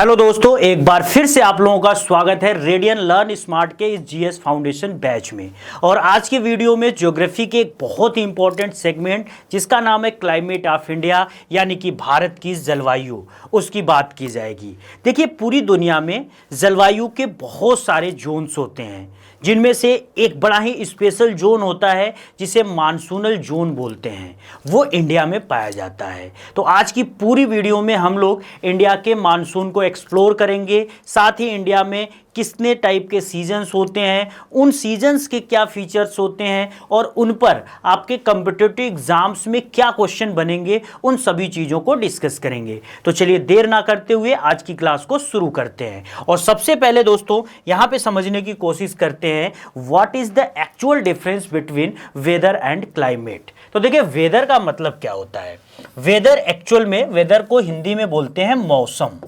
Hello दोस्तों, एक बार फिर से आप लोगों का स्वागत है रेडियन लर्न स्मार्ट के इस जीएस फाउंडेशन बैच में। और आज के वीडियो में ज्योग्राफी के एक बहुत ही इंपॉर्टेंट सेगमेंट जिसका नाम है क्लाइमेट ऑफ इंडिया, यानी कि भारत की जलवायु, उसकी बात की जाएगी। देखिए, पूरी दुनिया में जलवायु के बहुत सारे जोन्स होते हैं, जिनमें से एक बड़ा ही स्पेशल जोन होता है जिसे मानसूनल जोन बोलते हैं, वो इंडिया में पाया जाता है। तो आज की पूरी वीडियो में हम लोग इंडिया के मानसून को एक्सप्लोर करेंगे, साथ ही इंडिया में कितने टाइप के सीजन्स होते हैं, उन सीजन्स के क्या फीचर्स होते हैं और उन पर आपके कॉम्पिटिटिव एग्जाम्स में क्या क्वेश्चन बनेंगे, उन सभी चीज़ों को डिस्कस करेंगे। तो चलिए देर ना करते हुए आज की क्लास को शुरू करते हैं। और सबसे पहले दोस्तों यहाँ पे समझने की कोशिश करते हैं what is the actual difference between weather and climate. तो देखिए, वेदर का मतलब क्या होता है। वेदर एक्चुअल में, वेदर को हिंदी में बोलते हैं मौसम।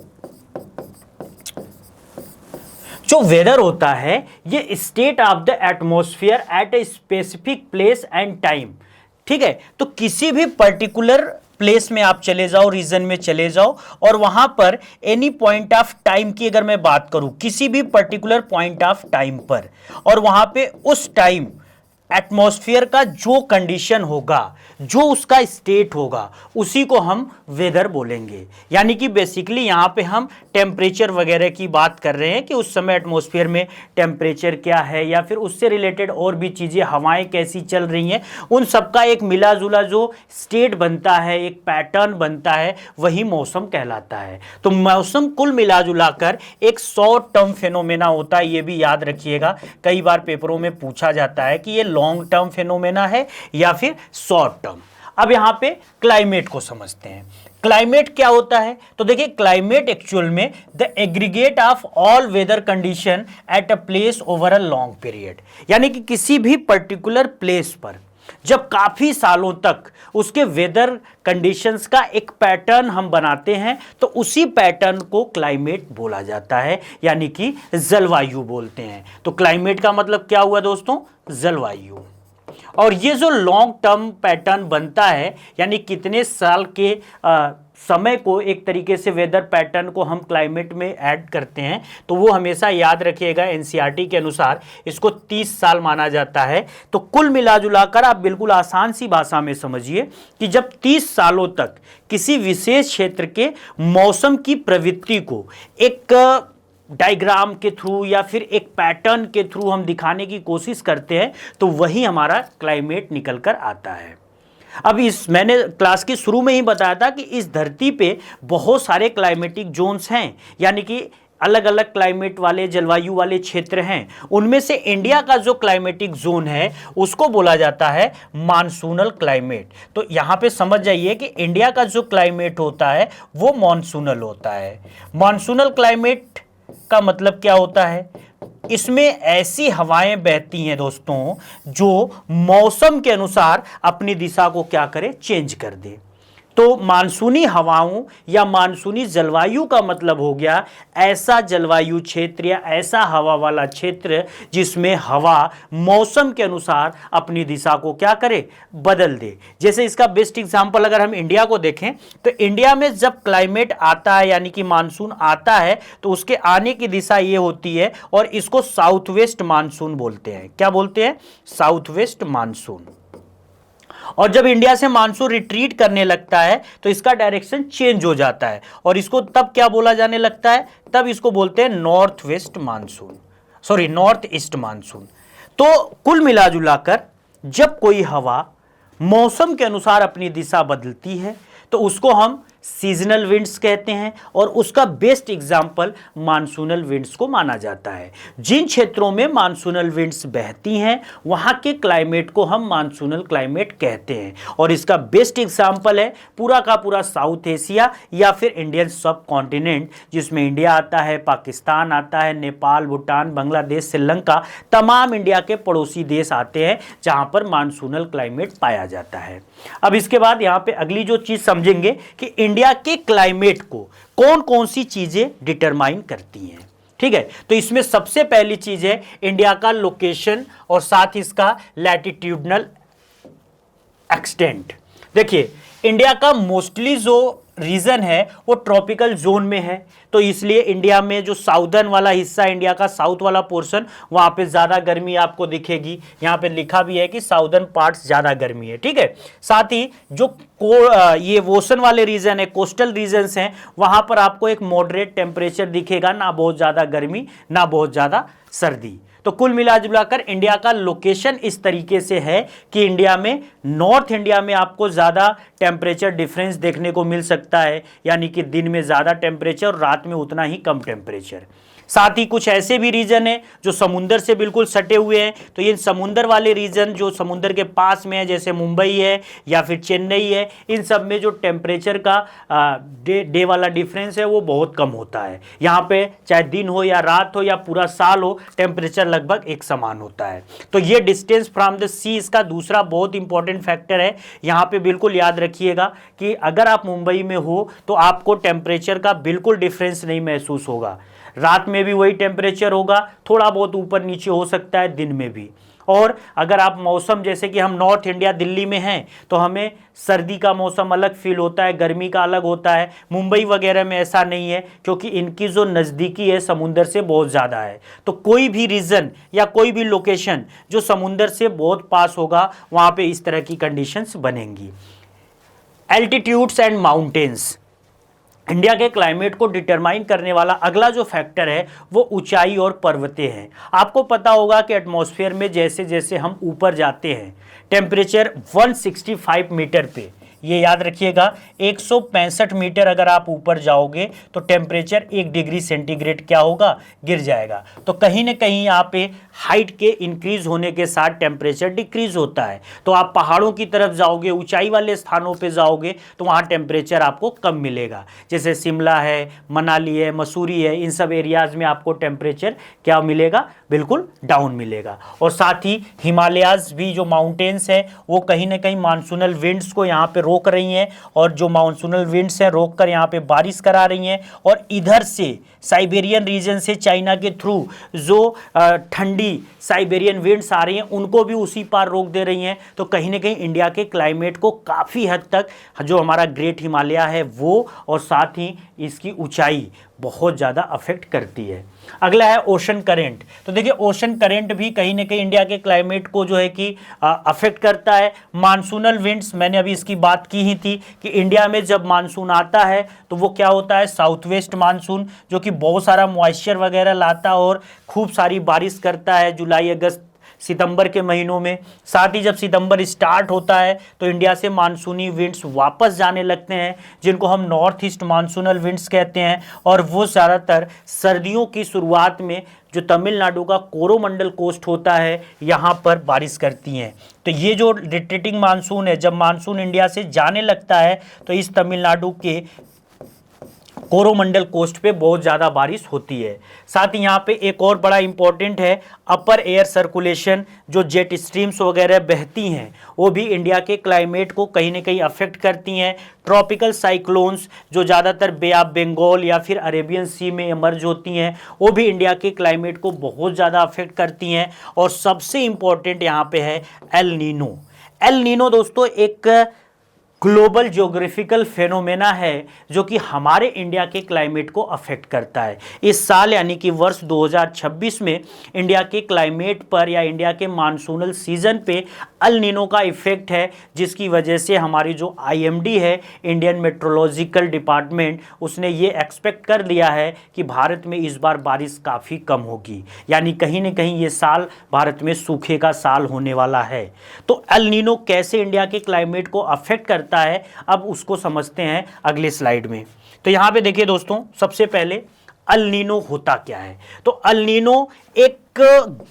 जो वेदर होता है ये state of the atmosphere at a specific place and time. ठीक है, तो किसी भी पर्टिकुलर प्लेस में आप चले जाओ, रीजन में चले जाओ, और वहां पर एनी पॉइंट ऑफ टाइम की अगर मैं बात करूं, किसी भी पर्टिकुलर पॉइंट ऑफ टाइम पर, और वहां पे उस टाइम एटमॉस्फेयर का जो कंडीशन होगा, जो उसका स्टेट होगा, उसी को हम वेदर बोलेंगे। यानी कि बेसिकली यहाँ पे हम टेम्परेचर वगैरह की बात कर रहे हैं कि उस समय एटमॉस्फेयर में टेम्परेचर क्या है, या फिर उससे रिलेटेड और भी चीज़ें, हवाएं कैसी चल रही हैं, उन सबका एक मिला जुला जो स्टेट बनता है, एक पैटर्न बनता है, वही मौसम कहलाता है। तो मौसम कुल मिला जुला कर एक शॉर्ट टर्म फिनोमेना होता है, ये भी याद रखिएगा। कई बार पेपरों में पूछा जाता है कि ये लॉन्ग टर्म फिनोमेना है या फिर शॉर्ट टर्म। अब यहां पे क्लाइमेट को समझते हैं। क्लाइमेट क्या होता है? तो देखिए, क्लाइमेट एक्चुअल में the aggregate of all weather condition at a place over a long period. यानी कि किसी भी पर्टिकुलर प्लेस पर जब काफी सालों तक उसके वेदर कंडीशंस का एक पैटर्न हम बनाते हैं, तो उसी पैटर्न को क्लाइमेट बोला जाता है, यानी कि जलवायु बोलते हैं। तो क्लाइमेट का मतलब क्या हुआ दोस्तों? जलवायु। और ये जो लॉन्ग टर्म पैटर्न बनता है, यानी कितने साल के समय को एक तरीके से वेदर पैटर्न को हम क्लाइमेट में ऐड करते हैं, तो वो हमेशा याद रखिएगा, एनसीईआरटी के अनुसार इसको 30 साल माना जाता है। तो कुल मिला जुला कर आप बिल्कुल आसान सी भाषा में समझिए कि जब 30 सालों तक किसी विशेष क्षेत्र के मौसम की प्रवृत्ति को एक डायग्राम के थ्रू या फिर एक पैटर्न के थ्रू हम दिखाने की कोशिश करते हैं, तो वही हमारा क्लाइमेट निकल कर आता है। अब मैंने क्लास के शुरू में ही बताया था कि इस धरती पे बहुत सारे क्लाइमेटिक जोन्स हैं, यानी कि अलग अलग क्लाइमेट वाले, जलवायु वाले क्षेत्र हैं। उनमें से इंडिया का जो क्लाइमेटिक जोन है उसको बोला जाता है मानसूनल क्लाइमेट। तो यहाँ पे समझ जाइए कि इंडिया का जो क्लाइमेट होता है वो मानसूनल होता है। मानसूनल क्लाइमेट का मतलब क्या होता है? इसमें ऐसी हवाएं बहती हैं दोस्तों जो मौसम के अनुसार अपनी दिशा को क्या करे? चेंज कर दे। तो मानसूनी हवाओं या मानसूनी जलवायु का मतलब हो गया ऐसा जलवायु क्षेत्र या ऐसा हवा वाला क्षेत्र जिसमें हवा मौसम के अनुसार अपनी दिशा को क्या करे? बदल दे। जैसे इसका बेस्ट एग्जांपल अगर हम इंडिया को देखें, तो इंडिया में जब क्लाइमेट आता है, यानी कि मानसून आता है, तो उसके आने की दिशा ये होती है, और इसको साउथ वेस्ट मानसून बोलते हैं। क्या बोलते हैं? South west monsoon. और जब इंडिया से मानसून रिट्रीट करने लगता है तो इसका डायरेक्शन चेंज हो जाता है, और इसको तब क्या बोला जाने लगता है? तब इसको बोलते हैं north west monsoon, sorry north east monsoon. तो कुल मिला जुलाकर जब कोई हवा मौसम के अनुसार अपनी दिशा बदलती है तो उसको हम सीजनल विंड्स कहते हैं, और उसका बेस्ट एग्जाम्पल मानसूनल विंड्स को माना जाता है। जिन क्षेत्रों में मानसूनल विंड्स बहती हैं वहां के क्लाइमेट को हम मानसूनल क्लाइमेट कहते हैं, और इसका बेस्ट एग्जाम्पल है पूरा का पूरा साउथ एशिया या फिर इंडियन सब कॉन्टिनेंट, जिसमें इंडिया आता है, पाकिस्तान आता है, नेपाल, भूटान, बांग्लादेश, श्रीलंका, तमाम इंडिया के पड़ोसी देश आते हैं जहां पर मानसूनल क्लाइमेट पाया जाता है। अब इसके बाद यहां पे अगली जो चीज समझेंगे कि इंडिया के क्लाइमेट को कौन कौन सी चीजें डिटरमाइन करती हैं। ठीक है, तो इसमें सबसे पहली चीज है इंडिया का लोकेशन और साथ ही इसका लैटिट्यूडनल एक्सटेंट। देखिए, इंडिया का मोस्टली जो रीजन है वो ट्रॉपिकल जोन में है, तो इसलिए इंडिया में जो साउदर्न वाला हिस्सा, इंडिया का साउथ वाला पोर्शन, वहां पे ज्यादा गर्मी आपको दिखेगी। यहाँ पे लिखा भी है कि साउदर्न पार्ट्स ज्यादा गर्मी है, ठीक है। साथ ही जो ये ओशन वाले रीजन है, कोस्टल रीजन्स हैं, वहां पर आपको एक मॉडरेट टेम्परेचर दिखेगा, ना बहुत ज्यादा गर्मी ना बहुत ज्यादा सर्दी। तो कुल मिलाजुलाकर इंडिया का लोकेशन इस तरीके से है कि इंडिया में नॉर्थ इंडिया में आपको ज़्यादा टेम्परेचर डिफरेंस देखने को मिल सकता है, यानी कि दिन में ज़्यादा टेम्परेचर और रात में उतना ही कम टेम्परेचर। साथ ही कुछ ऐसे भी रीजन हैं जो समुंदर से बिल्कुल सटे हुए हैं, तो ये समुंदर वाले रीजन जो समुंदर के पास में है, जैसे मुंबई है या फिर चेन्नई है, इन सब में जो टेम्परेचर का डे वाला डिफरेंस है वो बहुत कम होता है। यहाँ पे चाहे दिन हो या रात हो या पूरा साल हो, टेम्परेचर लगभग एक समान होता है। तो ये डिस्टेंस फ्रॉम द सी इसका दूसरा बहुत इंपॉर्टेंट फैक्टर है। यहाँ पे बिल्कुल याद रखिएगा कि अगर आप मुंबई में हो तो आपको टेम्परेचर का बिल्कुल डिफरेंस नहीं महसूस होगा। रात में भी वही टेम्परेचर होगा, थोड़ा बहुत ऊपर नीचे हो सकता है दिन में भी। और अगर आप मौसम, जैसे कि हम नॉर्थ इंडिया दिल्ली में हैं, तो हमें सर्दी का मौसम अलग फील होता है, गर्मी का अलग होता है। मुंबई वगैरह में ऐसा नहीं है, क्योंकि इनकी जो नज़दीकी है समुंदर से बहुत ज़्यादा है। तो कोई भी रीजन या कोई भी लोकेशन जो समुंदर से बहुत पास होगा, वहाँ पे इस तरह की कंडीशंस बनेंगी। एल्टीट्यूड्स एंड माउंटेन्स, इंडिया के क्लाइमेट को डिटरमाइन करने वाला अगला जो फैक्टर है वो ऊंचाई और पर्वतें हैं। आपको पता होगा कि एटमॉस्फेयर में जैसे जैसे हम ऊपर जाते हैं, टेम्परेचर 165 मीटर पे, ये याद रखिएगा, 165 मीटर अगर आप ऊपर जाओगे तो टेम्परेचर 1 डिग्री सेंटीग्रेड क्या होगा, गिर जाएगा। तो कहीं ना कहीं यहाँ पे हाइट के इंक्रीज होने के साथ टेम्परेचर डिक्रीज होता है। तो आप पहाड़ों की तरफ जाओगे, ऊंचाई वाले स्थानों पे जाओगे तो वहाँ टेम्परेचर आपको कम मिलेगा। जैसे शिमला है, मनाली है, मसूरी है, इन सब एरियाज में आपको टेम्परेचर क्या मिलेगा, बिल्कुल डाउन मिलेगा। और साथ ही हिमालयाज भी जो माउंटेन्स है वो कहीं ना कहीं मानसूनल विंड्स को यहाँ पे रोक रही हैं, और जो मानसूनल विंड्स हैं रोक कर यहाँ पे बारिश करा रही हैं। और इधर से साइबेरियन रीजन से चाइना के थ्रू जो ठंडी साइबेरियन विंड्स आ रही हैं उनको भी उसी पार रोक दे रही हैं। तो कहीं ना कहीं इंडिया के क्लाइमेट को काफ़ी हद तक जो हमारा ग्रेट हिमालय है वो, और साथ ही इसकी ऊंचाई बहुत ज़्यादा अफेक्ट करती है। अगला है ओशन करेंट। तो देखिए ओशन करेंट भी कहीं ना कहीं इंडिया के क्लाइमेट को जो है कि अफेक्ट करता है। मानसूनल विंड्स, मैंने अभी इसकी बात की ही थी कि इंडिया में जब मानसून आता है तो वो क्या होता है, साउथ वेस्ट मानसून, जो कि बहुत सारा मॉइस्चर वगैरह लाता है और खूब सारी बारिश करता है जुलाई अगस्त सितंबर के महीनों में। साथ ही जब सितंबर स्टार्ट होता है तो इंडिया से मानसूनी विंड्स वापस जाने लगते हैं, जिनको हम नॉर्थ ईस्ट मानसूनल विंड्स कहते हैं। और वो ज़्यादातर सर्दियों की शुरुआत में जो तमिलनाडु का कोरोमंडल कोस्ट होता है यहाँ पर बारिश करती हैं। तो ये जो रिट्रीटिंग मानसून है, जब मानसून इंडिया से जाने लगता है तो इस तमिलनाडु के कोरोमंडल कोस्ट पे बहुत ज़्यादा बारिश होती है। साथ ही यहाँ पे एक और बड़ा इंपॉर्टेंट है अपर एयर सर्कुलेशन, जो जेट स्ट्रीम्स वगैरह बहती हैं वो भी इंडिया के क्लाइमेट को कहीं ना कहीं अफेक्ट करती हैं। ट्रॉपिकल साइक्लोन्स जो ज़्यादातर बे ऑफ बंगाल या फिर अरेबियन सी में इमर्ज होती हैं वो भी इंडिया के क्लाइमेट को बहुत ज़्यादा अफेक्ट करती हैं। और सबसे इम्पॉर्टेंट यहाँ पे है एल नीनो। एल नीनो दोस्तों एक ग्लोबल ज्योग्राफिकल फेनोमेना है जो कि हमारे इंडिया के क्लाइमेट को अफेक्ट करता है। इस साल यानी कि वर्ष 2026 में इंडिया के क्लाइमेट पर या इंडिया के मानसूनल सीजन पे अल नीनो का इफेक्ट है, जिसकी वजह से हमारी जो आईएमडी है, इंडियन मेट्रोलॉजिकल डिपार्टमेंट, उसने ये एक्सपेक्ट कर लिया है कि भारत में इस बार बारिश काफ़ी कम होगी, यानी कहीं ना कहीं ये साल भारत में सूखे का साल होने वाला है। तो अल नीनो कैसे इंडिया के क्लाइमेट को अफेक्ट करता है, अब उसको समझते हैं अगले स्लाइड में। तो यहाँ पे देखिए दोस्तों, सबसे पहले अल नीनो होता क्या है। तो अल नीनो एक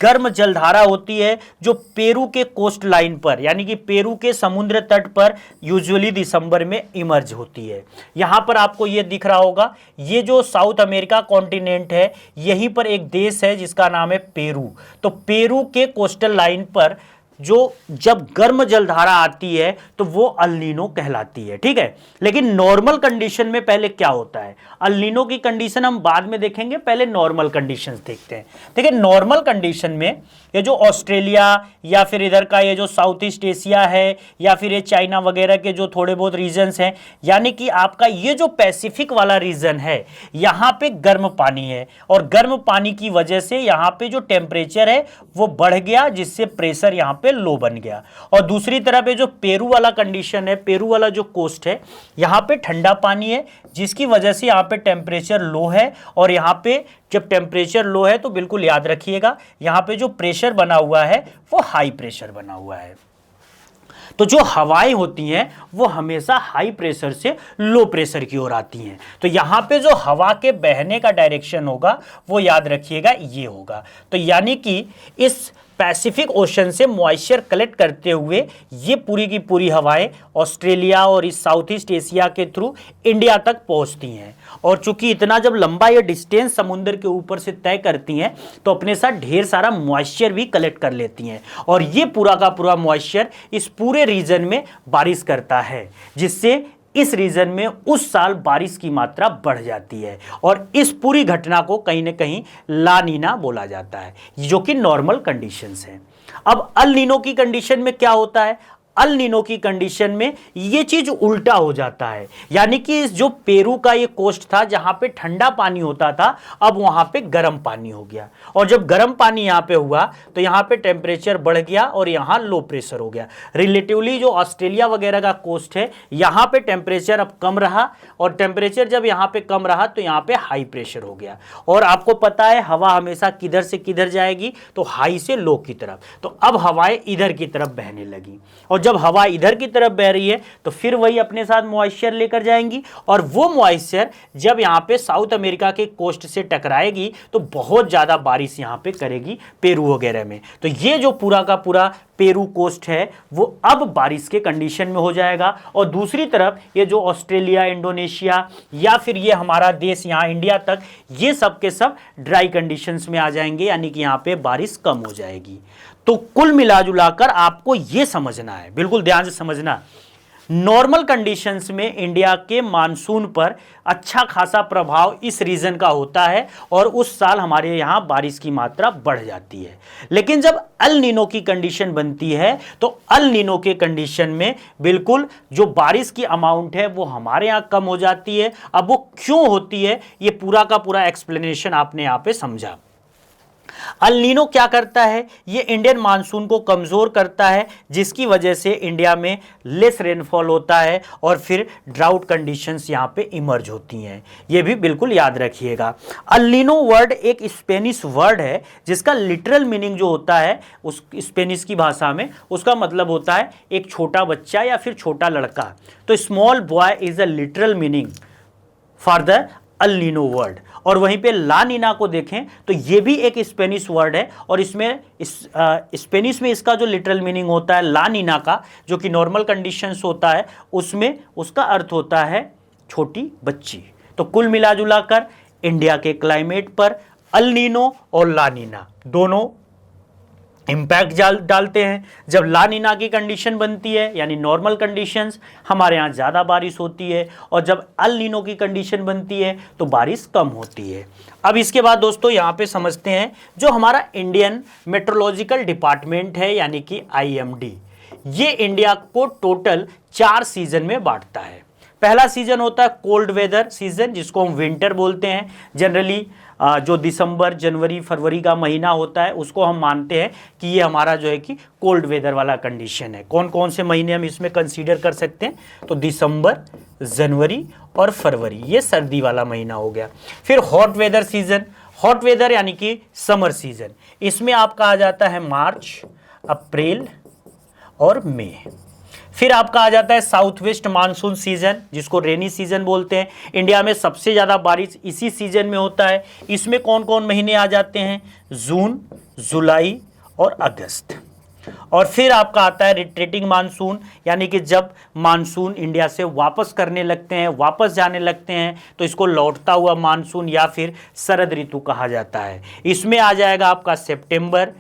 गर्म जलधारा होती है जो पेरू के कोस्ट लाइन पर, यानी कि पेरू के समुद्र तट पर यूजुअली दिसंबर में इमर्ज होती है। यहां पर आपको ये दिख रहा होगा, ये जो साउथ अमेरिका कॉन्टिनेंट है, यहीं पर एक देश है जिसका नाम है पेरू। तो पेरू के कोस्टल लाइन पर जो जब गर्म जलधारा आती है तो वो अल नीनो कहलाती है, ठीक है। लेकिन नॉर्मल कंडीशन में पहले क्या होता है, अल नीनो की कंडीशन हम बाद में देखेंगे, पहले नॉर्मल कंडीशंस देखते हैं। देखिए नॉर्मल कंडीशन में ये जो ऑस्ट्रेलिया या फिर इधर का ये जो साउथ ईस्ट एशिया है या फिर ये चाइना वगैरह के जो थोड़े बहुत रीजन्स हैं, यानी कि आपका ये जो पैसिफिक वाला रीजन है यहाँ पे गर्म पानी है और गर्म पानी की वजह से यहाँ पे जो टेम्परेचर है वो बढ़ गया, जिससे प्रेशर यहाँ पे लो बन गया। और दूसरी तरफ ये जो पेरू वाला कंडीशन है, पेरू वाला जो कोस्ट है, यहाँ पे ठंडा पानी है जिसकी वजह से यहाँ पे टेम्परेचर लो है। और यहाँ पे जब टेम्परेचर लो है तो बिल्कुल याद रखिएगा यहाँ पे जो प्रेशर बना हुआ है वो हाई प्रेशर बना हुआ है। तो जो हवाएं होती हैं वो हमेशा हाई प्रेशर से लो प्रेशर की ओर आती हैं। तो यहाँ पे जो हवा के बहने का डायरेक्शन होगा वो याद रखिएगा ये होगा। तो यानी कि इस पैसिफिक ओशन से मॉइस्चर कलेक्ट करते हुए ये पूरी की पूरी हवाएं ऑस्ट्रेलिया और इस साउथ ईस्ट एशिया के थ्रू इंडिया तक पहुंचती हैं। और चूंकि इतना जब लंबा ये डिस्टेंस समुद्र के ऊपर से तय करती हैं तो अपने साथ ढेर सारा मॉइस्चर भी कलेक्ट कर लेती हैं और ये पूरा का पूरा मॉइस्चर इस पूरे रीजन में बारिश करता है, जिससे इस रीजन में उस साल बारिश की मात्रा बढ़ जाती है। और इस पूरी घटना को कहीं ना कहीं ला नीना बोला जाता है, जो कि नॉर्मल कंडीशंस हैं। अब अल नीनो की कंडीशन में क्या होता है, अल नीनो की कंडीशन में ये चीज उल्टा हो जाता है, यानी कि जो पेरू का ये कोस्ट था जहां पे ठंडा पानी होता था अब वहां पे गर्म पानी हो गया। और जब गर्म पानी यहां पे हुआ तो यहां पे टेम्परेचर बढ़ गया और यहां लो प्रेशर हो गया। रिलेटिवली जो ऑस्ट्रेलिया वगैरह का कोस्ट है यहां पे टेम्परेचर अब कम रहा और टेम्परेचर जब यहां पे कम रहा तो यहां पे हाई प्रेशर हो गया। और आपको पता है हवा हमेशा किधर से किधर जाएगी, तो हाई से लो की तरफ। तो अब हवाएं इधर की तरफ बहने लगी और जब हवा इधर की तरफ बह रही है तो फिर वही अपने साथ मॉइस्चर लेकर जाएंगी और वो मॉइस्चर जब यहाँ पे साउथ अमेरिका के कोस्ट से टकराएगी तो बहुत ज़्यादा बारिश यहाँ पे करेगी पेरू वगैरह में। तो ये जो पूरा का पूरा पेरू कोस्ट है वो अब बारिश के कंडीशन में हो जाएगा। और दूसरी तरफ ये जो ऑस्ट्रेलिया, इंडोनेशिया या फिर ये हमारा देश यहाँ इंडिया तक, ये सब के सब ड्राई कंडीशंस में आ जाएंगे, यानी कि यहाँ पे बारिश कम हो जाएगी। तो कुल मिलाजुलाकर आपको ये समझना है, बिल्कुल ध्यान से समझना, नॉर्मल कंडीशंस में इंडिया के मानसून पर अच्छा खासा प्रभाव इस रीजन का होता है और उस साल हमारे यहाँ बारिश की मात्रा बढ़ जाती है। लेकिन जब अल नीनो की कंडीशन बनती है तो अल नीनो के कंडीशन में बिल्कुल जो बारिश की अमाउंट है वो हमारे यहाँ कम हो जाती है। अब वो क्यों होती है ये पूरा का पूरा एक्सप्लेनेशन आपने यहाँ पे समझा। अल नीनो क्या करता है, ये इंडियन मानसून को कमजोर करता है जिसकी वजह से इंडिया में लेस रेनफॉल होता है और फिर ड्राउट कंडीशंस यहाँ पे इमर्ज होती हैं। ये भी बिल्कुल याद रखिएगा। अल नीनो वर्ड एक स्पेनिश वर्ड है जिसका लिटरल मीनिंग जो होता है उस स्पेनिश की भाषा में उसका मतलब होता है एक छोटा बच्चा या फिर छोटा लड़का। तो small boy is a literal meaning for the El Nino word. और वहीं पे ला नीना को देखें तो ये भी एक स्पेनिश वर्ड है और इसमें स्पेनिश में इसका जो लिटरल मीनिंग होता है ला नीना का, जो कि नॉर्मल कंडीशंस होता है, उसमें उसका अर्थ होता है छोटी बच्ची। तो कुल मिलाजुला कर इंडिया के क्लाइमेट पर अल नीनो और ला नीना दोनों इम्पैक्ट डालते हैं। जब ला नीना की कंडीशन बनती है यानी नॉर्मल कंडीशंस, हमारे यहाँ ज़्यादा बारिश होती है और जब अल नीनो की कंडीशन बनती है तो बारिश कम होती है। अब इसके बाद दोस्तों यहाँ पे समझते हैं जो हमारा इंडियन मेट्रोलॉजिकल डिपार्टमेंट है यानी कि IMD, ये इंडिया को टोटल 4 सीजन में बांटता है। पहला सीजन होता है कोल्ड वेदर सीजन जिसको हम विंटर बोलते हैं। जनरली जो दिसंबर, जनवरी, फरवरी का महीना होता है उसको हम मानते हैं कि ये हमारा जो है कि कोल्ड वेदर वाला कंडीशन है। कौन कौन से महीने हम इसमें कंसीडर कर सकते हैं, तो दिसंबर, जनवरी और फरवरी, ये सर्दी वाला महीना हो गया। फिर hot weather season, hot weather यानी कि समर सीजन, इसमें आपका आ जाता है मार्च, अप्रैल और मई। फिर आपका आ जाता है साउथ वेस्ट मानसून सीजन जिसको रेनी सीजन बोलते हैं। इंडिया में सबसे ज़्यादा बारिश इसी सीजन में होता है। इसमें कौन कौन महीने आ जाते हैं, जून, जुलाई और अगस्त। और फिर आपका आता है रिट्रेटिंग मानसून, यानी कि जब मानसून इंडिया से वापस करने लगते हैं, वापस जाने लगते हैं, तो इसको लौटता हुआ मानसून या फिर शरद ऋतु कहा जाता है। इसमें आ जाएगा आपका सितंबर,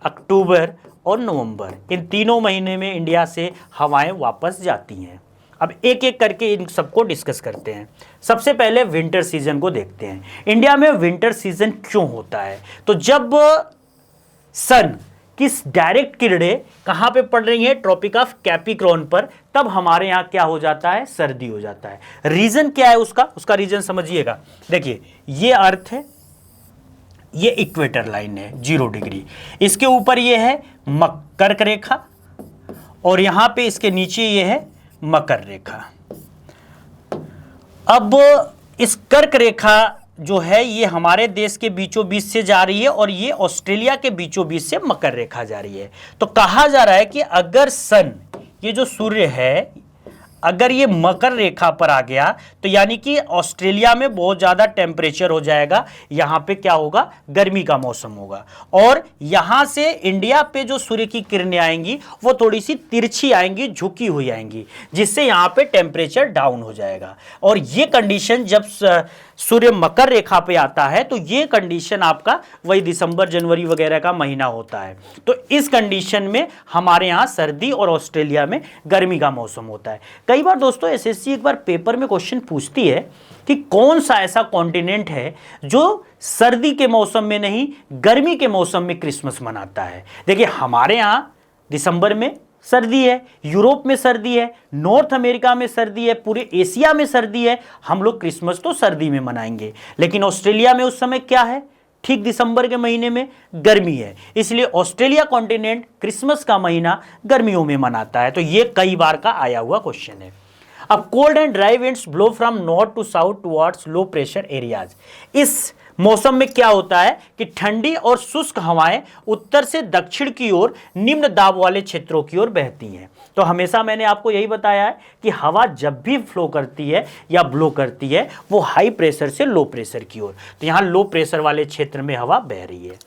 अक्टूबर और नवंबर, इन तीनों महीने में इंडिया से हवाएं वापस जाती हैं। अब एक एक करके इन सबको डिस्कस करते हैं। सबसे पहले विंटर सीजन को देखते हैं। इंडिया में विंटर सीजन क्यों होता है? तो जब सन किस डायरेक्ट किरणें कहां पे पड़ रही है, ट्रॉपिक ऑफ कैप्रिकॉर्न पर, तब हमारे यहां क्या हो जाता है, सर्दी हो जाता है। रीजन क्या है उसका रीजन समझिएगा। देखिए ये अर्थ है, ये इक्वेटर लाइन है 0 डिग्री, इसके ऊपर ये है कर्क रेखा और यहां पे इसके नीचे ये है मकर रेखा। अब इस कर्क रेखा जो है ये हमारे देश के बीचों बीच से जा रही है और ये ऑस्ट्रेलिया के बीचों बीच से मकर रेखा जा रही है। तो कहा जा रहा है कि अगर सन, ये जो सूर्य है, अगर ये मकर रेखा पर आ गया तो यानी कि ऑस्ट्रेलिया में बहुत ज़्यादा टेम्परेचर हो जाएगा, यहाँ पे क्या होगा, गर्मी का मौसम होगा। और यहाँ से इंडिया पे जो सूर्य की किरणें आएंगी वो थोड़ी सी तिरछी आएंगी, झुकी हुई आएंगी, जिससे यहाँ पे टेम्परेचर डाउन हो जाएगा। और ये कंडीशन जब सूर्य मकर रेखा पे आता है तो ये कंडीशन आपका वही दिसंबर जनवरी वगैरह का महीना होता है। तो इस कंडीशन में हमारे यहाँ सर्दी और ऑस्ट्रेलिया में गर्मी का मौसम होता है। कई बार दोस्तों एसएससी एक बार पेपर में क्वेश्चन पूछती है कि कौन सा ऐसा कॉन्टिनेंट है जो सर्दी के मौसम में नहीं, गर्मी के मौसम में क्रिसमस मनाता है। देखिए हमारे यहाँ दिसंबर में सर्दी है, यूरोप में सर्दी है, नॉर्थ अमेरिका में सर्दी है, पूरे एशिया में सर्दी है। हम लोग क्रिसमस तो सर्दी में मनाएंगे, लेकिन ऑस्ट्रेलिया में उस समय क्या है, ठीक दिसंबर के महीने में गर्मी है, इसलिए ऑस्ट्रेलिया कॉन्टिनेंट क्रिसमस का महीना गर्मियों में मनाता है। तो ये कई बार का आया हुआ क्वेश्चन है। अब cold and dry winds blow from north to south towards low pressure areas. इस मौसम में क्या होता है कि ठंडी और शुष्क हवाएं उत्तर से दक्षिण की ओर निम्न दाब वाले क्षेत्रों की ओर बहती हैं। तो हमेशा मैंने आपको यही बताया है कि हवा जब भी फ्लो करती है या ब्लो करती है वो हाई प्रेशर से लो प्रेशर की ओर, तो यहां लो प्रेशर वाले क्षेत्र में हवा बह रही है।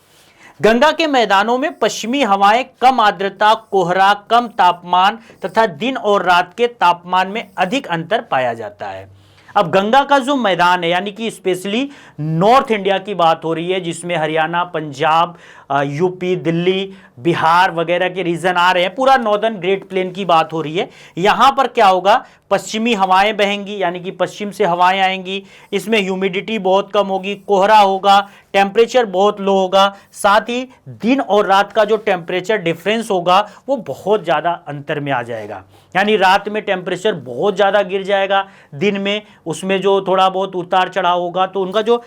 गंगा के मैदानों में पश्चिमी हवाएं कम आर्द्रता, कोहरा, कम तापमान तथा दिन और रात के तापमान में अधिक अंतर पाया जाता है। अब गंगा का जो मैदान है, यानी कि स्पेशली नॉर्थ इंडिया की बात हो रही है, जिसमें हरियाणा, पंजाब, यूपी, दिल्ली, बिहार वगैरह के रीजन आ रहे हैं, पूरा नॉर्दर्न ग्रेट प्लेन की बात हो रही है। यहां पर क्या होगा, पश्चिमी हवाएं बहेंगी, यानी कि पश्चिम से हवाएं आएंगी, इसमें ह्यूमिडिटी बहुत कम होगी, कोहरा होगा, टेम्परेचर बहुत लो होगा, साथ ही दिन और रात का जो टेम्परेचर डिफरेंस होगा वो बहुत ज़्यादा अंतर में आ जाएगा। यानी रात में टेम्परेचर बहुत ज़्यादा गिर जाएगा, दिन में उसमें जो थोड़ा बहुत उतार चढ़ाव होगा तो उनका जो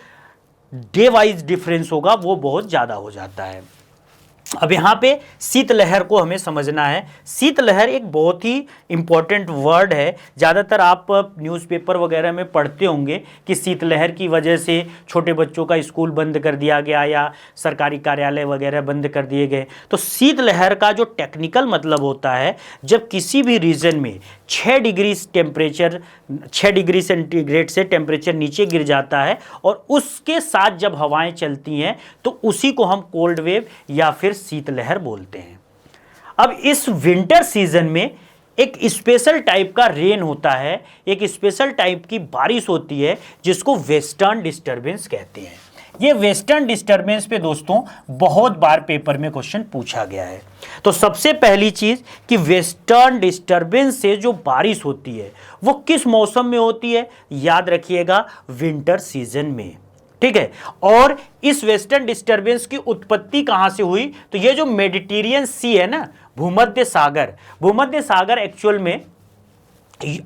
डे वाइज डिफरेंस होगा वो बहुत ज़्यादा हो जाता है। अब यहाँ पे शीतलहर को हमें समझना है। शीतलहर एक बहुत ही इंपॉर्टेंट वर्ड है। ज़्यादातर आप न्यूज़पेपर वगैरह में पढ़ते होंगे कि शीतलहर की वजह से छोटे बच्चों का स्कूल बंद कर दिया गया या सरकारी कार्यालय वगैरह बंद कर दिए गए। तो शीतलहर का जो टेक्निकल मतलब होता है, जब किसी भी रीजन में 6 डिग्री सेंटीग्रेड से टेम्परेचर नीचे गिर जाता है और उसके साथ जब हवाएं चलती हैं तो उसी को हम कोल्ड वेव या फिर शीतलहर बोलते हैं। अब इस विंटर सीजन में एक स्पेशल टाइप का रेन होता है, एक स्पेशल टाइप की बारिश होती है जिसको वेस्टर्न डिस्टर्बेंस कहते हैं। ये वेस्टर्न डिस्टर्बेंस पे दोस्तों बहुत बार पेपर में क्वेश्चन पूछा गया है। तो सबसे पहली चीज कि वेस्टर्न डिस्टर्बेंस से जो बारिश होती है वो किस मौसम में होती है, याद रखिएगा विंटर सीजन में, ठीक है। और इस वेस्टर्न डिस्टर्बेंस की उत्पत्ति कहां से हुई, तो ये जो मेडिटेरियन सी है ना, भूमध्य सागर एक्चुअल में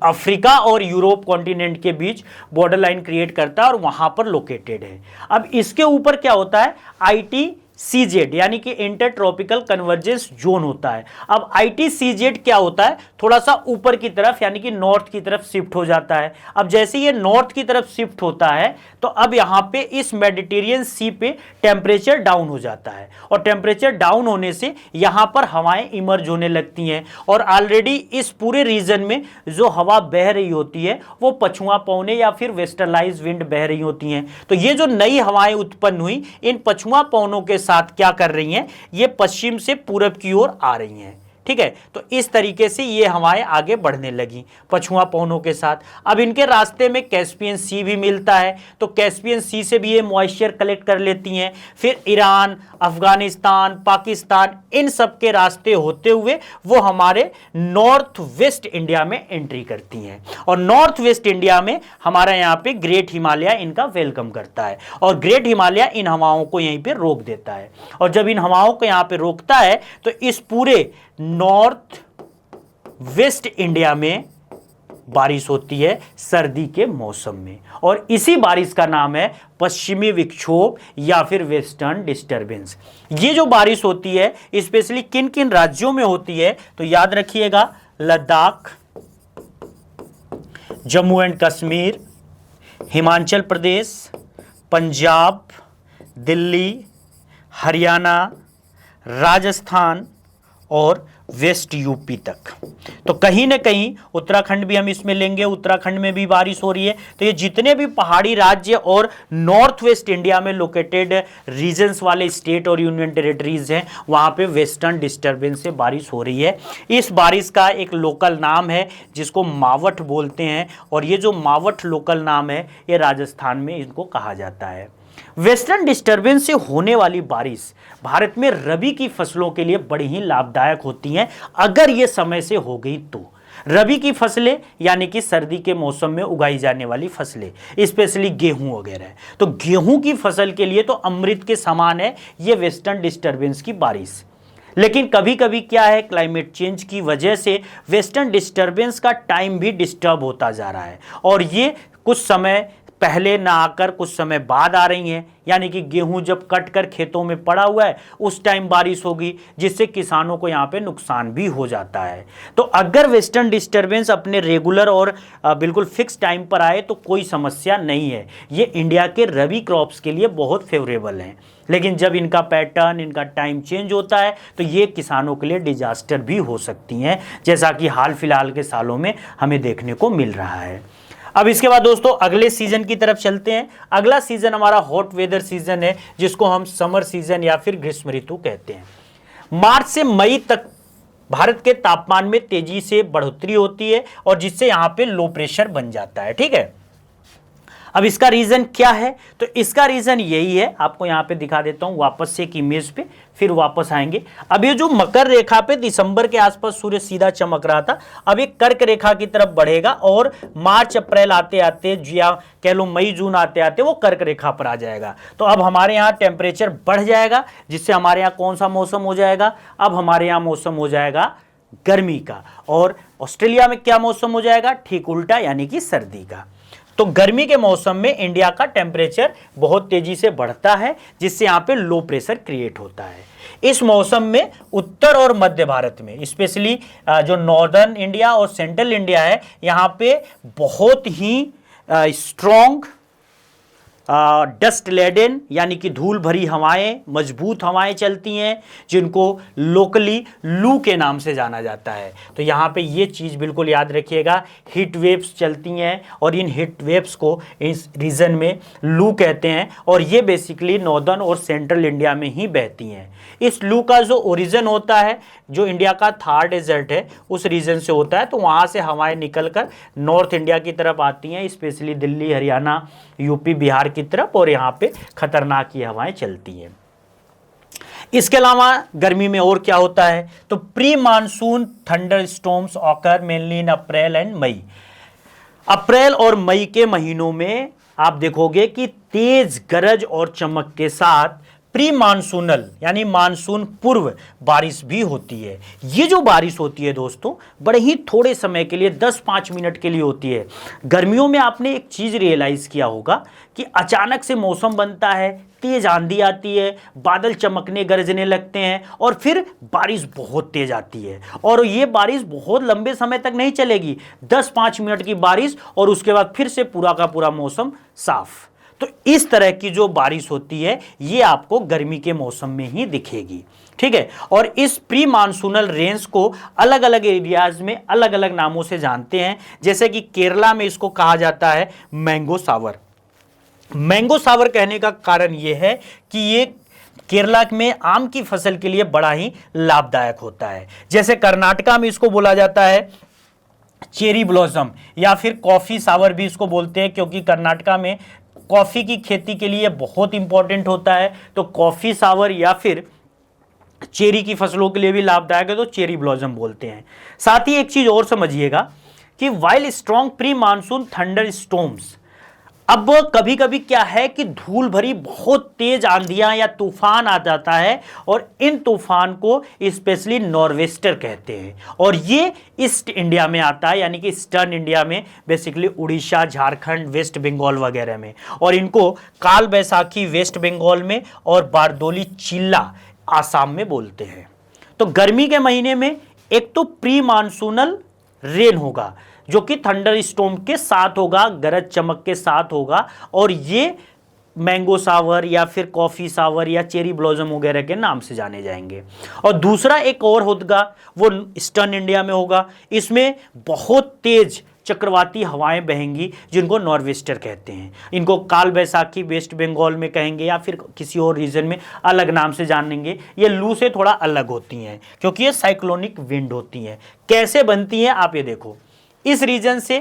अफ्रीका और यूरोप कॉन्टिनेंट के बीच बॉर्डर लाइन क्रिएट करता है और वहां पर लोकेटेड है। अब इसके ऊपर क्या होता है, ITCZ यानी कि इंटर ट्रॉपिकल कन्वर्जेंस जोन होता है। अब ITCZ क्या होता है, थोड़ा सा ऊपर की तरफ यानी कि नॉर्थ की तरफ शिफ्ट हो जाता है। अब जैसे ये नॉर्थ की तरफ शिफ्ट होता है तो अब यहाँ पे इस मेडिटेरियन सी पे टेम्परेचर डाउन हो जाता है और टेम्परेचर डाउन होने से यहाँ पर हवाएं इमर्ज होने लगती हैं और ऑलरेडी इस पूरे रीजन में जो हवा बह रही होती है वो पछुआ पवने या फिर वेस्टर्लाइज विंड बह रही होती हैं। तो ये जो नई हवाएं उत्पन्न हुई, इन पछुआ पवनों के साथ क्या कर रही हैं, ये पश्चिम से पूरब की ओर आ रही हैं, ठीक है। तो इस तरीके से ये हवाएं आगे बढ़ने लगी पछुआ पवनों के साथ। अब इनके रास्ते में कैस्पियन सी भी मिलता है, तो कैस्पियन सी से भी ये मॉइस्चर कलेक्ट कर लेती हैं। फिर ईरान, अफगानिस्तान, पाकिस्तान, इन सब के रास्ते होते हुए वो हमारे नॉर्थ वेस्ट इंडिया में एंट्री करती हैं, और नॉर्थ वेस्ट इंडिया में हमारा यहाँ पे ग्रेट हिमालय इनका वेलकम करता है, और ग्रेट हिमालय इन हवाओं को यहीं पे रोक देता है। और जब इन हवाओं को यहाँ पे रोकता है तो इस पूरे नॉर्थ वेस्ट इंडिया में बारिश होती है सर्दी के मौसम में, और इसी बारिश का नाम है पश्चिमी विक्षोभ या फिर वेस्टर्न डिस्टर्बेंस। ये जो बारिश होती है स्पेशली किन किन राज्यों में होती है, तो याद रखिएगा लद्दाख, जम्मू एंड कश्मीर, हिमाचल प्रदेश, पंजाब, दिल्ली, हरियाणा, राजस्थान और वेस्ट यूपी तक। तो कहीं ना कहीं उत्तराखंड भी हम इसमें लेंगे, उत्तराखंड में भी बारिश हो रही है। तो ये जितने भी पहाड़ी राज्य और नॉर्थ वेस्ट इंडिया में लोकेटेड रीजन्स वाले स्टेट और यूनियन टेरिटरीज हैं, वहाँ पे वेस्टर्न डिस्टर्बेंस से बारिश हो रही है। इस बारिश का एक लोकल नाम है जिसको मावठ बोलते हैं, और ये जो मावठ लोकल नाम है ये राजस्थान में इनको कहा जाता है। वेस्टर्न डिस्टर्बेंस से होने वाली बारिश भारत में रबी की फसलों के लिए बड़ी ही लाभदायक होती हैं अगर ये समय से हो गई तो। रबी की फसलें यानी कि सर्दी के मौसम में उगाई जाने वाली फसलें, स्पेशली गेहूं वगैरह, तो गेहूं की फसल के लिए तो अमृत के समान है ये वेस्टर्न डिस्टर्बेंस की बारिश। लेकिन कभी कभी क्या है, क्लाइमेट चेंज की वजह से वेस्टर्न डिस्टर्बेंस का टाइम भी डिस्टर्ब होता जा रहा है, और ये कुछ समय पहले ना आकर कुछ समय बाद आ रही हैं। यानी कि गेहूं जब कट कर खेतों में पड़ा हुआ है उस टाइम बारिश होगी, जिससे किसानों को यहाँ पे नुकसान भी हो जाता है। तो अगर वेस्टर्न डिस्टर्बेंस अपने रेगुलर और बिल्कुल फिक्स टाइम पर आए तो कोई समस्या नहीं है, ये इंडिया के रबी क्रॉप्स के लिए बहुत फेवरेबल हैं। लेकिन जब इनका पैटर्न, इनका टाइम चेंज होता है तो ये किसानों के लिए डिजास्टर भी हो सकती हैं, जैसा कि हाल फिलहाल के सालों में हमें देखने को मिल रहा है। अब इसके बाद दोस्तों अगले सीजन की तरफ चलते हैं। अगला सीजन हमारा हॉट वेदर सीजन है, जिसको हम समर सीजन या फिर ग्रीष्म ऋतु कहते हैं। मार्च से मई तक भारत के तापमान में तेजी से बढ़ोतरी होती है, और जिससे यहाँ पे लो प्रेशर बन जाता है। ठीक है, अब इसका रीजन क्या है, तो इसका रीजन यही है, आपको यहां पे दिखा देता हूं वापस से एक इमेज पे, फिर वापस आएंगे। अब ये जो मकर रेखा पे दिसंबर के आसपास सूर्य सीधा चमक रहा था, अब ये कर्क रेखा की तरफ बढ़ेगा, और मार्च अप्रैल आते आते या कह लो मई जून आते आते वो कर्क रेखा पर आ जाएगा। तो अब हमारे यहाँ टेम्परेचर बढ़ जाएगा, जिससे हमारे यहाँ कौन सा मौसम हो जाएगा, अब हमारे यहाँ मौसम हो जाएगा गर्मी का, और ऑस्ट्रेलिया में क्या मौसम हो जाएगा, ठीक उल्टा, यानी कि सर्दी का। तो गर्मी के मौसम में इंडिया का टेम्परेचर बहुत तेजी से बढ़ता है, जिससे यहाँ पे लो प्रेशर क्रिएट होता है। इस मौसम में उत्तर और मध्य भारत में, स्पेशली जो नॉर्दर्न इंडिया और सेंट्रल इंडिया है, यहाँ पे बहुत ही स्ट्रॉन्ग डस्ट लेडन यानी कि धूल भरी हवाएं, मजबूत हवाएं चलती हैं, जिनको लोकली लू के नाम से जाना जाता है। तो यहाँ पे ये चीज़ बिल्कुल याद रखिएगा, हीट वेव्स चलती हैं, और इन हीट वेव्स को इस रीजन में लू कहते हैं, और ये बेसिकली नॉर्दर्न और सेंट्रल इंडिया में ही बहती हैं। इस लू का जो ओरिजिन होता है, जो इंडिया का थार डेजर्ट है उस रीजन से होता है, तो वहाँ से हवाएं निकलकर नॉर्थ इंडिया की तरफ आती हैं, स्पेशली दिल्ली, हरियाणा, यूपी, बिहार की तरफ, और यहाँ पे खतरनाक ये हवाएं चलती हैं। इसके अलावा गर्मी में और क्या होता है, तो pre monsoon thunder storms occur mainly in April and May. अप्रैल और मई के महीनों में आप देखोगे कि तेज गरज और चमक के साथ प्री मानसूनल यानी मानसून पूर्व बारिश भी होती है। ये जो बारिश होती है दोस्तों, बड़े ही थोड़े समय के लिए 10-5 मिनट के लिए होती है। गर्मियों में आपने एक चीज़ रियलाइज़ किया होगा कि अचानक से मौसम बनता है, तेज आंधी आती है, बादल चमकने गरजने लगते हैं, और फिर बारिश बहुत तेज आती है, और ये बारिश बहुत लंबे समय तक नहीं चलेगी, 10-5 मिनट की बारिश, और उसके बाद फिर से पूरा का पूरा मौसम साफ। तो इस तरह की जो बारिश होती है ये आपको गर्मी के मौसम में ही दिखेगी। ठीक है, और इस प्री मानसूनल रेंज को अलग अलग एरियाज में अलग अलग नामों से जानते हैं, जैसे कि केरला में इसको कहा जाता है मैंगो सावर। मैंगो सावर कहने का कारण यह है कि ये केरला में आम की फसल के लिए बड़ा ही लाभदायक होता है। जैसे कर्नाटका में इसको बोला जाता है चेरी ब्लॉसम या फिर कॉफी सावर भी इसको बोलते हैं, क्योंकि कर्नाटका में कॉफी की खेती के लिए बहुत इंपॉर्टेंट होता है। तो कॉफी सावर या फिर चेरी की फसलों के लिए भी लाभदायक है, तो चेरी ब्लॉसम बोलते हैं। साथ ही एक चीज और समझिएगा कि while strong pre monsoon thunder storms, अब कभी कभी क्या है कि धूल भरी बहुत तेज आंधियां या तूफान आ जाता है, और इन तूफान को स्पेशली नॉर्वेस्टर कहते हैं, और ये ईस्ट इंडिया में आता है, यानी कि ईस्टर्न इंडिया में, बेसिकली उड़ीसा, झारखंड, वेस्ट बंगाल वगैरह में। और इनको काल बैसाखी वेस्ट बंगाल में और बारदोली चिल्ला आसाम में बोलते हैं। तो गर्मी के महीने में एक तो प्री मानसूनल रेन होगा जो कि थंडर स्टॉर्म के साथ होगा, गरज चमक के साथ होगा, और ये मैंगो सावर या फिर कॉफी सावर या चेरी ब्लॉसम वगैरह के नाम से जाने जाएंगे। और दूसरा एक और होगा, वो ईस्टर्न इंडिया में होगा। इसमें बहुत तेज चक्रवाती हवाएं बहेंगी जिनको नॉर्वेस्टर कहते हैं। इनको काल बैसाखी वेस्ट बंगाल में कहेंगे या फिर किसी और रीजन में अलग नाम से जानेंगे। ये लू से थोड़ा अलग होती हैं क्योंकि ये साइक्लोनिक विंड होती हैं। कैसे बनती हैं आप ये देखो, इस रीजन से,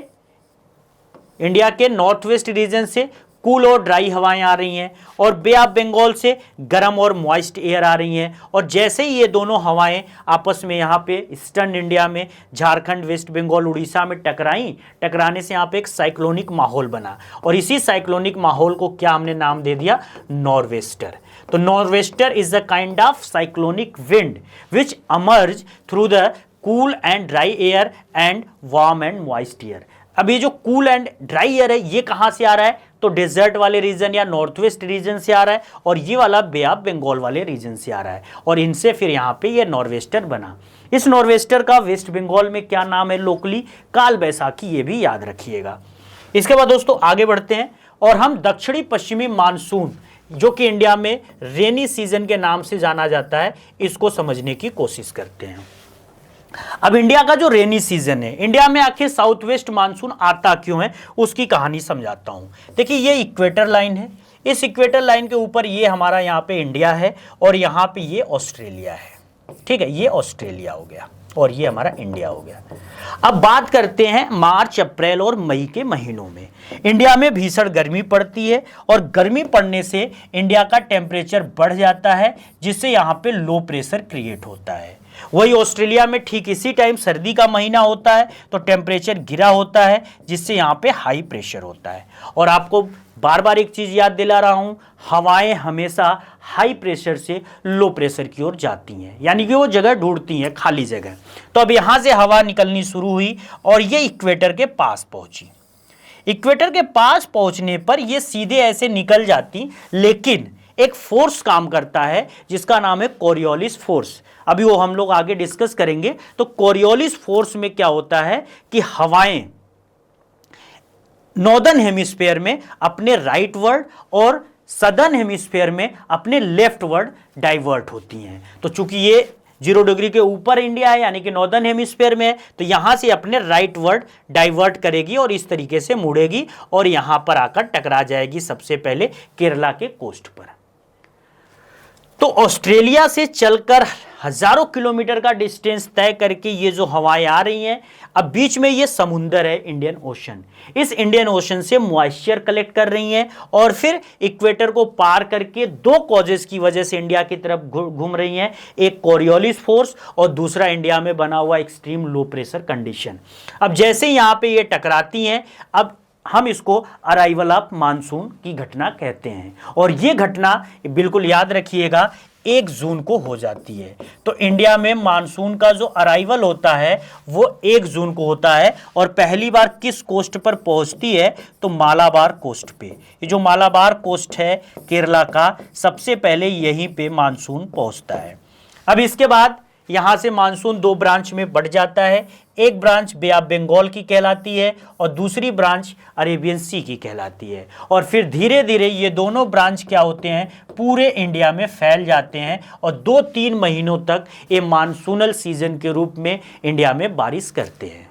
इंडिया के नॉर्थ वेस्ट रीजन से कूल और ड्राई हवाएं आ रही हैं, और बे ऑफ बंगाल से गर्म और मॉइस्ट एयर आ रही हैं। और जैसे ही ये दोनों हवाएं आपस में यहाँ पे ईस्टर्न इंडिया में झारखंड, वेस्ट बंगाल, उड़ीसा में टकराने से यहाँ पे एक साइक्लोनिक माहौल बना, और इसी साइक्लोनिक माहौल को क्या हमने नाम दे दिया, नॉर्वेस्टर। तो nor'wester is the kind of cyclonic wind which emerged through the cool and dry air and warm and moist air. अब ये जो कूल एंड ड्राई एयर है ये कहां से आ रहा है, तो डेजर्ट वाले रीजन या नॉर्थ वेस्ट रीजन से आ रहा है, और ये वाला बे ऑफ बंगाल वाले रीजन से आ रहा है, और इनसे फिर यहाँ पे ये नॉर्वेस्टर बना। इस नॉर्वेस्टर का वेस्ट बंगाल में क्या नाम है लोकली, काल बैसाखी, ये भी याद रखिएगा। इसके बाद दोस्तों आगे बढ़ते हैं और हम दक्षिणी पश्चिमी मानसून जो कि इंडिया में रेनी सीजन के नाम से जाना जाता है, इसको समझने की कोशिश करते हैं। अब इंडिया का जो रेनी सीजन है, इंडिया में आखिर साउथ वेस्ट मानसून आता क्यों है, उसकी कहानी समझाता हूं। देखिए ये इक्वेटर लाइन है, इस इक्वेटर लाइन के ऊपर ये हमारा यहाँ पे इंडिया है, और यहाँ पे ये ऑस्ट्रेलिया है। ठीक है, ये ऑस्ट्रेलिया हो गया और ये हमारा इंडिया हो गया। अब बात करते हैं मार्च, अप्रैल और मई के महीनों में। इंडिया में भीषण गर्मी पड़ती है, और गर्मी पड़ने से इंडिया का टेम्परेचर बढ़ जाता है, जिससे यहाँ पे लो प्रेशर क्रिएट होता है। वही ऑस्ट्रेलिया में ठीक इसी टाइम सर्दी का महीना होता है, तो टेम्परेचर गिरा होता है, जिससे यहाँ पे हाई प्रेशर होता है। और आपको बार बार एक चीज याद दिला रहा हूं, हवाएं हमेशा हाई प्रेशर से लो प्रेशर की ओर जाती हैं, यानी कि वो जगह ढूंढती हैं, खाली जगह। तो अब यहां से हवा निकलनी शुरू हुई और ये इक्वेटर के पास पहुंची। इक्वेटर के पास पहुंचने पर ये सीधे ऐसे निकल जाती, लेकिन एक फोर्स काम करता है जिसका नाम है कोरियोलिस फोर्स। अभी वो हम लोग आगे डिस्कस करेंगे। तो कोरियोलिस फोर्स में क्या होता है कि हवाएं नॉर्दर्न हेमिस्फीयर में अपने राइट वर्ड और सदर्न हेमिस्फीयर में अपने लेफ्ट वर्ड डाइवर्ट होती हैं। तो चूंकि ये 0 डिग्री के ऊपर इंडिया है, यानी कि नॉर्दर्न हेमिस्फीयर में है, तो यहां से अपने राइट वर्ड डाइवर्ट करेगी और इस तरीके से मुड़ेगी और यहां पर आकर टकरा जाएगी सबसे पहले केरला के कोस्ट पर। तो ऑस्ट्रेलिया से चलकर हजारों किलोमीटर का डिस्टेंस तय करके ये जो हवाएं आ रही हैं, अब बीच में ये समुंदर है इंडियन ओशन, इस इंडियन ओशन से मॉइस्चर कलेक्ट कर रही हैं और फिर इक्वेटर को पार करके दो कॉजेस की वजह से इंडिया की तरफ घूम रही हैं, एक कोरियोलिस फोर्स और दूसरा इंडिया में बना हुआ एक्सट्रीम लो प्रेशर कंडीशन। अब जैसे यहां पे ये टकराती हैं, अब हम इसको अराइवल ऑफ मानसून की घटना कहते हैं, और ये घटना बिल्कुल याद रखिएगा 1 जून को हो जाती है। तो इंडिया में मानसून का जो अराइवल होता है वो 1 जून को होता है, और पहली बार किस कोस्ट पर पहुंचती है, तो मालाबार कोस्ट पे। ये जो मालाबार कोस्ट है केरला का, सबसे पहले यहीं पे मानसून पहुंचता है। अब इसके बाद यहां से मानसून 2 ब्रांच में बढ़ जाता है, एक ब्रांच बे ऑफ बंगाल की कहलाती है और दूसरी ब्रांच अरेबियन सी की कहलाती है, और फिर धीरे धीरे ये दोनों ब्रांच क्या होते हैं, पूरे इंडिया में फैल जाते हैं और 2-3 महीनों तक ये मानसूनल सीजन के रूप में इंडिया में बारिश करते हैं।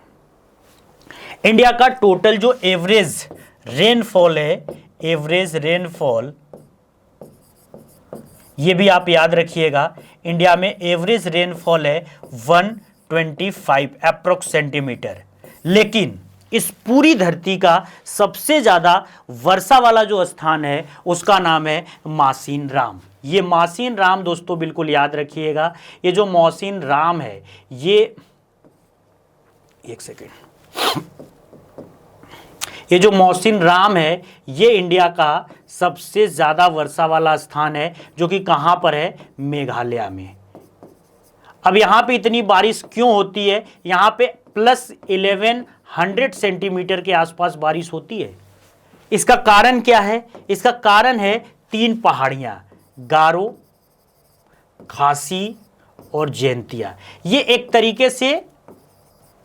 इंडिया का टोटल जो एवरेज रेनफॉल है, एवरेज रेनफॉल ये भी आप याद रखिएगा। इंडिया में एवरेज रेनफॉल है 125 अप्रोक्स सेंटीमीटर, लेकिन इस पूरी धरती का सबसे ज्यादा वर्षा वाला जो स्थान है उसका नाम है मासीन राम। ये मासीन राम दोस्तों बिल्कुल याद रखिएगा। ये जो मासीन राम है, ये एक सेकेंड, ये जो मासीन राम है ये इंडिया का सबसे ज्यादा वर्षा वाला स्थान है, जो कि कहां पर है, मेघालय में। अब यहां पे इतनी बारिश क्यों होती है? यहां पे प्लस 1100 सेंटीमीटर के आसपास बारिश होती है। इसका कारण क्या है? इसका कारण है 3 पहाड़ियां, गारो, खासी और जैंतिया। ये एक तरीके से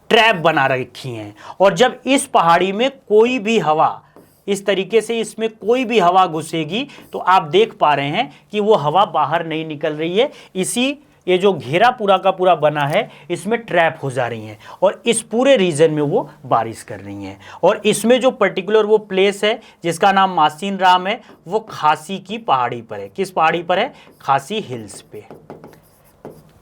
ट्रैप बना रखी हैं, और जब इस पहाड़ी में कोई भी हवा, इस तरीके से इसमें कोई भी हवा घुसेगी तो आप देख पा रहे हैं कि वो हवा बाहर नहीं निकल रही है। इसी ये जो घेरा पूरा का पूरा बना है इसमें ट्रैप हो जा रही हैं, और इस पूरे रीजन में वो बारिश कर रही हैं। और इसमें जो पर्टिकुलर वो प्लेस है जिसका नाम मासीन राम है, वो खासी की पहाड़ी पर है। किस पहाड़ी पर है? खासी हिल्स पे,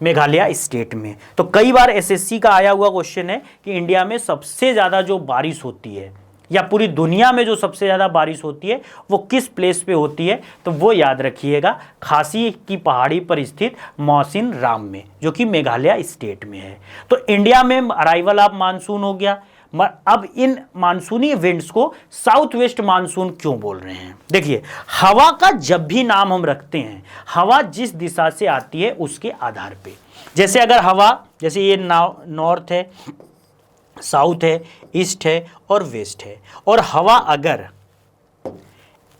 मेघालय स्टेट में। तो कई बार एसएससी का आया हुआ क्वेश्चन है कि इंडिया में सबसे ज़्यादा जो बारिश होती है या पूरी दुनिया में जो सबसे ज़्यादा बारिश होती है वो किस प्लेस पे होती है? तो वो याद रखिएगा, खासी की पहाड़ी पर स्थित मासिन राम में, जो कि मेघालय स्टेट में है। तो इंडिया में अराइवल ऑफ मानसून हो गया। अब इन मानसूनी विंड्स को साउथ वेस्ट मानसून क्यों बोल रहे हैं? देखिए, हवा का जब भी नाम हम रखते हैं, हवा जिस दिशा से आती है उसके आधार पे, जैसे अगर हवा, जैसे ये नॉर्थ है, साउथ है, ईस्ट है और वेस्ट है, और हवा अगर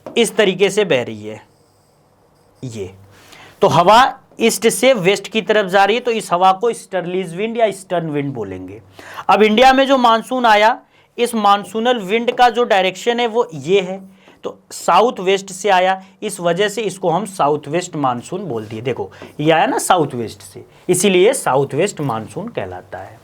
इस तरीके से बह रही है, ये तो हवा ईस्ट से वेस्ट की तरफ जा रही है, तो इस हवा को ईस्टर्लीज विंड या ईस्टर्न विंड बोलेंगे। अब इंडिया में जो मानसून आया, इस मानसूनल विंड का जो डायरेक्शन है वो ये है, तो साउथ वेस्ट से आया, इस वजह से इसको हम साउथ वेस्ट मानसून बोल दिए। देखो ये आया ना साउथ वेस्ट से, इसीलिए साउथ वेस्ट मानसून कहलाता है।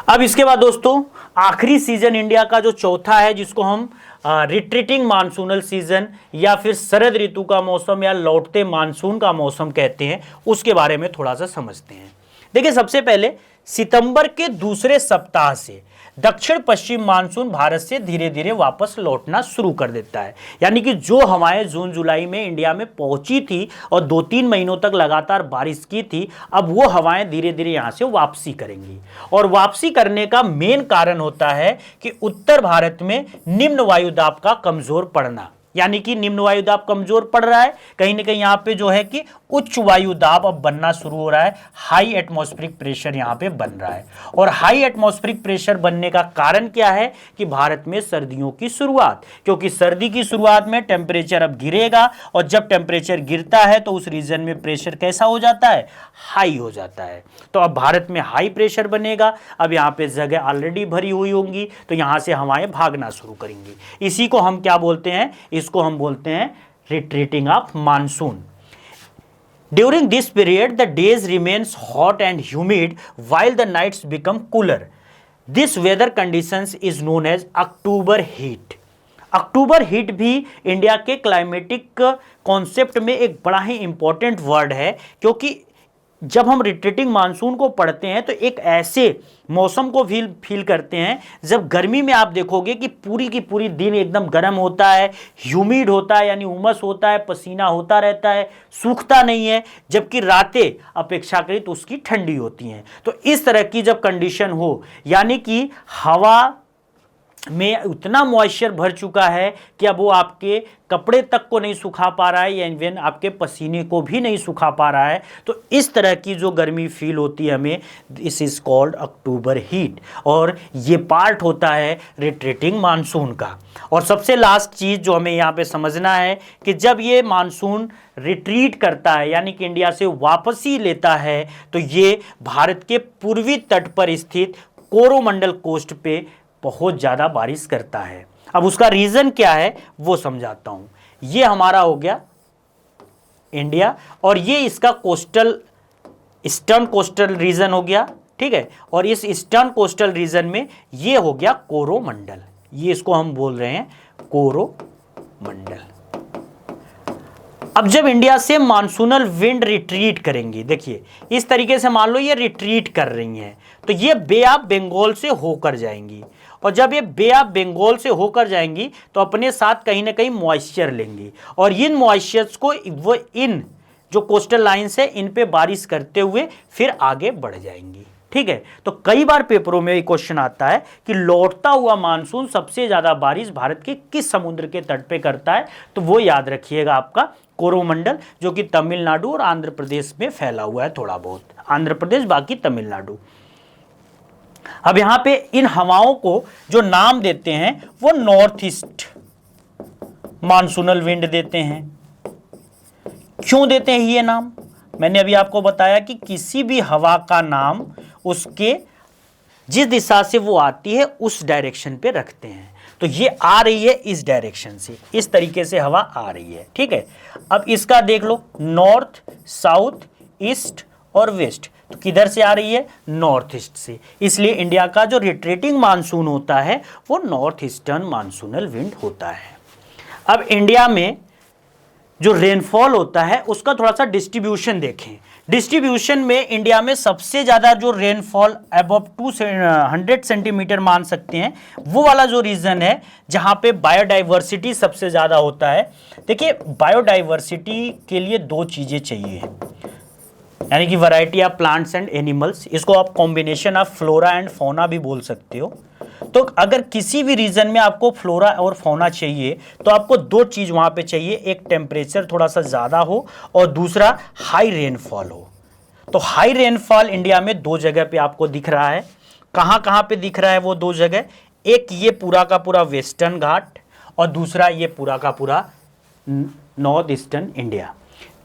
अब इसके बाद दोस्तों आखिरी सीजन इंडिया का जो चौथा है, जिसको हम रिट्रीटिंग मानसूनल सीजन या फिर शरद ऋतु का मौसम या लौटते मानसून का मौसम कहते हैं, उसके बारे में थोड़ा सा समझते हैं। देखिए, सबसे पहले सितंबर के दूसरे सप्ताह से दक्षिण पश्चिम मानसून भारत से धीरे धीरे वापस लौटना शुरू कर देता है। यानी कि जो हवाएं जून जुलाई में इंडिया में पहुंची थी और 2-3 महीनों तक लगातार बारिश की थी, अब वो हवाएं धीरे धीरे यहां से वापसी करेंगी। और वापसी करने का मेन कारण होता है कि उत्तर भारत में निम्न वायुदाब का कमजोर पड़ना, यानी कि निम्न वायुदाब कमजोर पड़ रहा है, कहीं ना कहीं यहां पे जो है कि उच्च वायुदाब अब बनना शुरू हो रहा है, हाई एटमॉस्फेरिक प्रेशर यहां पे बन रहा है। और हाई एटमॉस्फेरिक प्रेशर बनने का कारण क्या है? कि भारत में सर्दियों की शुरुआत, क्योंकि सर्दी की शुरुआत में टेम्परेचर अब गिरेगा, और जब टेम्परेचर गिरता है तो उस रीजन में प्रेशर कैसा हो जाता है? हाई हो जाता है। तो अब भारत में हाई प्रेशर बनेगा। अब यहाँ पे जगह ऑलरेडी भरी हुई होंगी, तो यहाँ से हवाएं भागना शुरू करेंगी। इसी को हम क्या बोलते हैं? इसको हम बोलते हैं retreating of monsoon. During this period, the days remains hot and humid while the nights become cooler. This weather conditions is known as October heat. October heat भी इंडिया के क्लाइमेटिक कॉन्सेप्ट में एक बड़ा ही इंपॉर्टेंट वर्ड है, क्योंकि जब हम retreating monsoon को पढ़ते हैं तो एक ऐसे मौसम को फील करते हैं जब गर्मी में आप देखोगे कि पूरी की पूरी दिन एकदम गर्म होता है, ह्यूमिड होता है, यानी उमस होता है, पसीना होता रहता है, सूखता नहीं है, जबकि रातें अपेक्षाकृत उसकी ठंडी होती हैं। तो इस तरह की जब कंडीशन हो, यानी कि हवा में उतना मॉइस्चर भर चुका है कि अब वो आपके कपड़े तक को नहीं सुखा पा रहा है, या इवन आपके पसीने को भी नहीं सुखा पा रहा है, तो इस तरह की जो गर्मी फील होती है हमें, this is called October heat. और ये पार्ट होता है रिट्रीटिंग मानसून का। और सबसे लास्ट चीज़ जो हमें यहाँ पे समझना है कि जब ये मानसून रिट्रीट करता है, यानी कि इंडिया से वापसी लेता है, तो ये भारत के पूर्वी तट पर स्थित कोरोमंडल कोस्ट पे बहुत ज़्यादा बारिश करता है। अब उसका रीज़न क्या है वो समझाता हूँ। ये हमारा हो गया इंडिया, और ये इसका कोस्टल, ईस्टर्न कोस्टल रीजन हो गया, ठीक है। और इस ईस्टर्न कोस्टल रीजन में ये हो गया कोरोमंडल, ये इसको हम बोल रहे हैं कोरोमंडल। अब जब इंडिया से मानसूनल विंड रिट्रीट करेंगी, देखिए इस तरीके से मान लो ये रिट्रीट कर रही हैं, तो ये बे ऑफ बंगाल से होकर जाएंगी, और जब ये बे ऑफ बंगाल से होकर जाएंगी तो अपने साथ कहीं ना कहीं मॉइस्चर लेंगी, और इन मॉइस्चर्स को वो इन जो कोस्टल लाइन्स है इन पे बारिश करते हुए फिर आगे बढ़ जाएंगी। ठीक है, तो कई बार पेपरों में ये क्वेश्चन आता है कि लौटता हुआ मानसून सबसे ज्यादा बारिश भारत के किस समुद्र के तट पे करता है, तो वो याद रखिएगा आपका कोरोमंडल, जो कि तमिलनाडु और आंध्र प्रदेश में फैला हुआ है, थोड़ा बहुत आंध्र प्रदेश बाकी तमिलनाडु। अब यहां पे इन हवाओं को जो नाम देते हैं वो नॉर्थ ईस्ट मानसूनल विंड देते हैं। क्यों देते हैं ये नाम? मैंने अभी आपको बताया कि किसी भी हवा का नाम उसके जिस दिशा से वो आती है उस डायरेक्शन पे रखते हैं। तो ये आ रही है इस डायरेक्शन से, इस तरीके से हवा आ रही है। ठीक है, अब इसका देख लो, नॉर्थ, साउथ, ईस्ट और वेस्ट, तो किधर से आ रही है? नॉर्थ ईस्ट से। इसलिए इंडिया का जो रिट्रीटिंग मानसून होता है वो नॉर्थ ईस्टर्न मानसूनल विंड होता है। अब इंडिया में जो रेनफॉल होता है उसका थोड़ा सा डिस्ट्रीब्यूशन देखें। डिस्ट्रीब्यूशन में इंडिया में सबसे ज़्यादा जो रेनफॉल अबव 200 सेंटीमीटर मान सकते हैं, वो वाला जो रीजन है जहाँ पे बायोडाइवर्सिटी सबसे ज़्यादा होता है। देखिए, बायोडाइवर्सिटी के लिए दो चीज़ें चाहिए, यानी कि variety of plants and animals, इसको आप combination of flora and fauna भी बोल सकते हो। तो अगर किसी भी रीजन में आपको फ्लोरा और फौना चाहिए तो आपको दो चीज वहां पे चाहिए, एक टेम्परेचर थोड़ा सा ज्यादा हो और दूसरा हाई रेनफॉल हो। तो हाई रेनफॉल इंडिया में दो जगह पे आपको दिख रहा है। कहां कहां पे दिख रहा है वो दो जगह? एक ये पूरा का पूरा वेस्टर्न घाट और दूसरा ये पूरा का पूरा नॉर्थ ईस्टर्न इंडिया।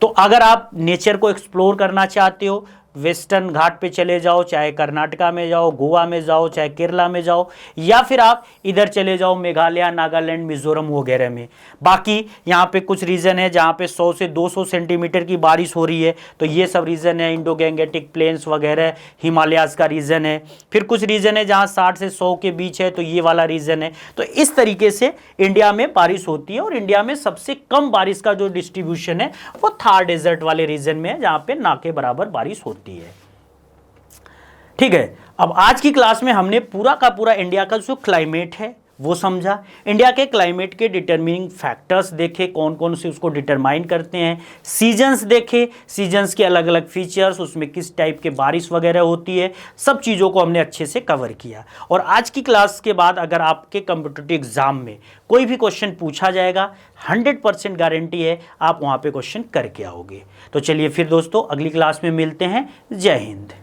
तो अगर आप नेचर को एक्सप्लोर करना चाहते हो, वेस्टर्न घाट पे चले जाओ, चाहे कर्नाटका में जाओ, गोवा में जाओ, चाहे केरला में जाओ, या फिर आप इधर चले जाओ मेघालय, नागालैंड, मिजोरम वगैरह में। बाकी यहाँ पे कुछ रीजन है जहाँ पे 100 से 200 सेंटीमीटर की बारिश हो रही है, तो ये सब रीजन है। इंडो गैंगेटिक प्लेन्स वगैरह, हिमालयाज का रीजन है। फिर कुछ रीजन है जहाँ 60 से 100 के बीच है, तो ये वाला रीजन है। तो इस तरीके से इंडिया में बारिश होती है, और इंडिया में सबसे कम बारिश का जो डिस्ट्रीब्यूशन है वो थार डेजर्ट वाले रीजन में है, जहाँ पे ना के बराबर बारिश होती है। ठीक है, अब आज की क्लास में हमने पूरा का पूरा इंडिया का जो क्लाइमेट है वो समझा। इंडिया के क्लाइमेट के डिटरमिनिंग फैक्टर्स देखे, कौन कौन से उसको डिटरमाइन करते हैं। सीजन्स देखे, सीजन्स के अलग अलग फीचर्स, उसमें किस टाइप के बारिश वगैरह होती है, सब चीज़ों को हमने अच्छे से कवर किया। और आज की क्लास के बाद अगर आपके कॉम्पिटिटिव एग्जाम में कोई भी क्वेश्चन पूछा जाएगा, 100% गारंटी है आप वहाँ पे क्वेश्चन करके आओगे। तो चलिए फिर दोस्तों, अगली क्लास में मिलते हैं। जय हिंद।